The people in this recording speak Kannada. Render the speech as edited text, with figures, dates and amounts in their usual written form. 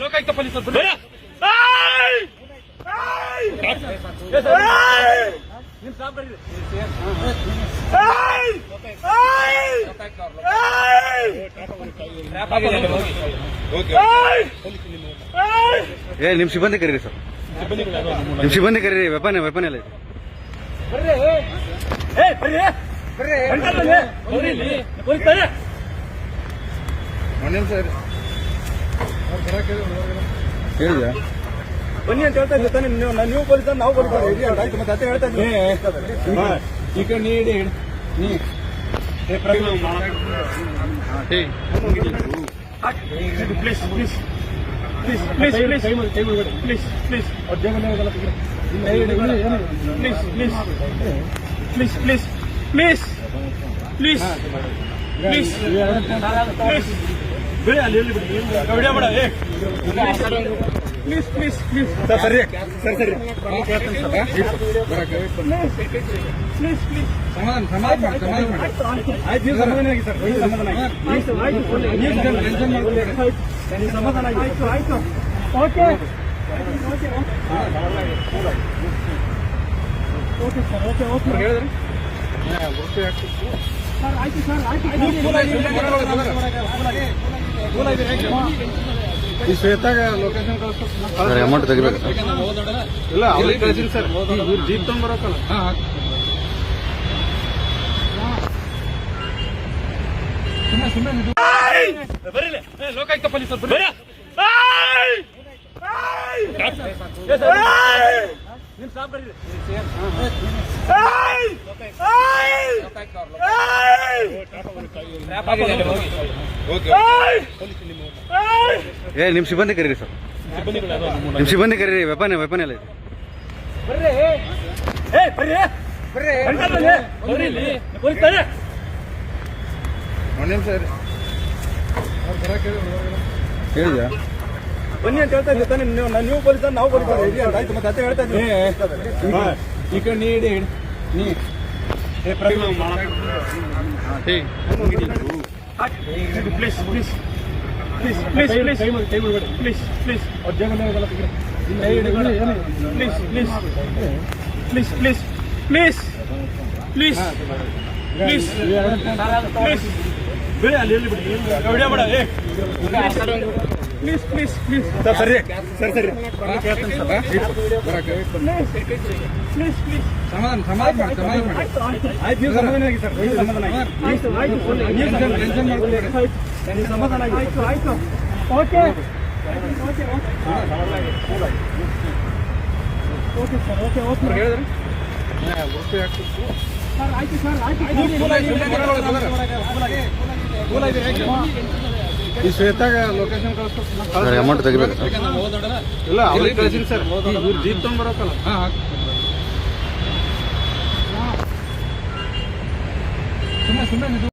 ಲೋಕಾಯುಕ್ತ ಪೊಲೀಸರು ಬರ್ರಿ. ನಿಮ್ ಸಾಬ್ ಬರ್ರಿ. ನಿಮ್ ಸಿಬ್ಬಂದಿ ಕರೀರಿ ಸರ್, ನಿಮ್ ಸಿಬ್ಬಂದಿ ಕರೀರಿ. ವೆಪನ್ ಎಲ್ಲ ಇದೆ. ಹೇಳಿದ ಬನ್ನಿ ಅಂತ ಹೇಳ್ತಾ ಇದ್ದೆ ತಾನೆ ನೀವು ಪೊಲೀಸ್ ನಾವು ಪೊಲೀಸ್ ಆಯ್ತು ಮತ್ತೆ ಅದೇ ಹೇಳ್ತಾ ಇದ್ದೀನಿ. ಈಗ ನೀಡಿ please please please please please please please please please please please please please ಬಿಡಿ ಅಲ್ಲಿ ಎಲ್ಲಿ ಬಿಡಿ ವಿಡಿಯೋ ಮಾಡ. ಪ್ಲೀಸ್ ಪ್ಲೀಸ್ ಪ್ಲೀಸ್ ಸರ್ ಸರಿ ಸರ್ ಸರಿ ಪ್ಲೀಸ್ ಪ್ಲೀಸ್ ಸಮಾಧಾನ ಆಯ್ತು. ನೀವು ಸಮಾಧಾನ ಆಗಿ ಸರ್, ಸಮಾಧಾನ ಆಗಿ ಆಯ್ತು ಆಯ್ತು. Okay okay sir okay okay ಹೇಳಿದ್ರಿ ಸರ್. ಆಯ್ತು ಸರ್ ಆಯ್ತು. ಈ ಶ್ವೇತಾಗ ಲೊಕೇಶನ್ ಕಳಿಸ್ತಾರೆ, ಅಮೌಂಟ್ ತೆಗಿಬೇಕು ಇಲ್ಲ ಅವ್ರಿಗೆ ಕಳಿಸಿರಿ ಸರ್. ಇವ್ರು ಜೀಪ್ ತಗೊಂಡ್ಬರಕ್ಕಲ್ಲ. ಬರ್ರಿ. ಲೋಕಾಯುಕ್ತ ಪೊಲೀಸರು ಬರ್ರಿ. ನಿಮ್ ಸಾಬ್ ಬರ್ರಿ. ನಿಮ್ ಸಿಬ್ಬಂದಿ ಕರೀರಿ ಸರ್, ನಿಮ್ ಸಿಬ್ಬಂದಿ ಕರೀರಿ. ವೆಪನ್ ಎಲ್ಲ ಇದೆ. ಹೇಳಿದ ಬನ್ನಿ ಅಂತ ಹೇಳ್ತಾ ಇದ್ದೆ ತಾನೆ ನೀವು ಪೊಲೀಸ್ ನಾವು ಪೊಲೀಸ್ ಆಯ್ತು ಮತ್ತೆ ಅದೇ ಹೇಳ್ತಾ ಇದ್ದೀನಿ. ಈಗ ನೀಡಿ please please please please please please please please please please please please please ಬಿಡಿ ಅಲ್ಲಿ ಎಲ್ಲಿ ಬಿಡಿ ವಿಡಿಯೋ ಮಾಡ. ಪ್ಲೀಸ್ ಪ್ಲೀಸ್ ಪ್ಲೀಸ್ ಸರ್ ಸರಿ ಸರ್ ಸರಿ ಪ್ಲೀಸ್ ಪ್ಲೀಸ್ ಸಮಾಧಾನ ಆಯ್ತು. ನೀವು ಸಮಾಧಾನ ಆಗಿ ಸರ್, ಸಮಾಧಾನ ಆಗಿ ಸಮಾಧಾನ ಆಗಿ ಆಯ್ತು ಆಯ್ತು. Okay okay sir okay okay ಹೇಳಿದ್ರಿ ಸರ್. ಆಯ್ತು ಸರ್ ಆಯ್ತು. ಈ ಶ್ವೇತಾಗ ಲೊಕೇಶನ್ ಕಳಿಸ್ತಾರೆ, ಅಮೌಂಟ್ ತೆಗಿಬೇಕು ಇಲ್ಲ ಅವ್ರಿಗೆ ಕಳಿಸಿರಿ ಸರ್. ಇವ್ರು ಜೀಪ್ ತಗೊಂಡ್ಬರಕ್ಕಲ್ಲ. ಸುಮ್ಮನೆ